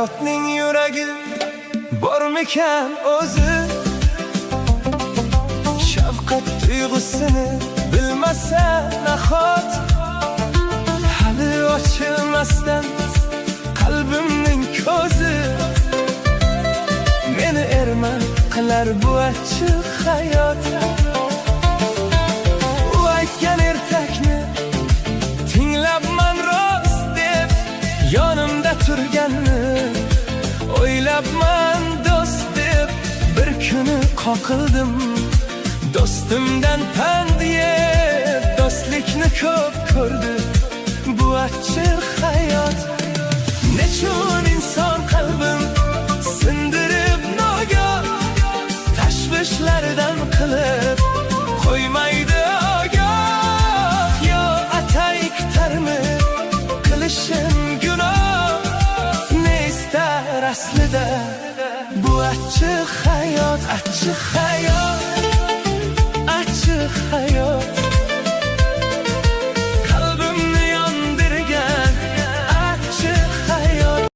hayotning yuragi bormikan o'zi? Shafqat tuyg'usini bilmasa nahot? Hali ochilmasdan qalbimning ko'zi, meni erman qilar bu achchiq hayot. U aytgan ertakni tinglabman rost deb, yonimda turganni o'ylabman do'st deb. Bir kuni qoqildim do'stimdan pand yeb, do'stlikni ko'p ko'rdi bu achchiq hayot. Nechun inson qalbim sindirib nogoh, tashvishlardan qilib qo'ymaydi ogoh. Yo atayiktarmi qilishim gunoh, ne istar aslida bu achchiq hayot, achchiq hayot, achchiq hayot.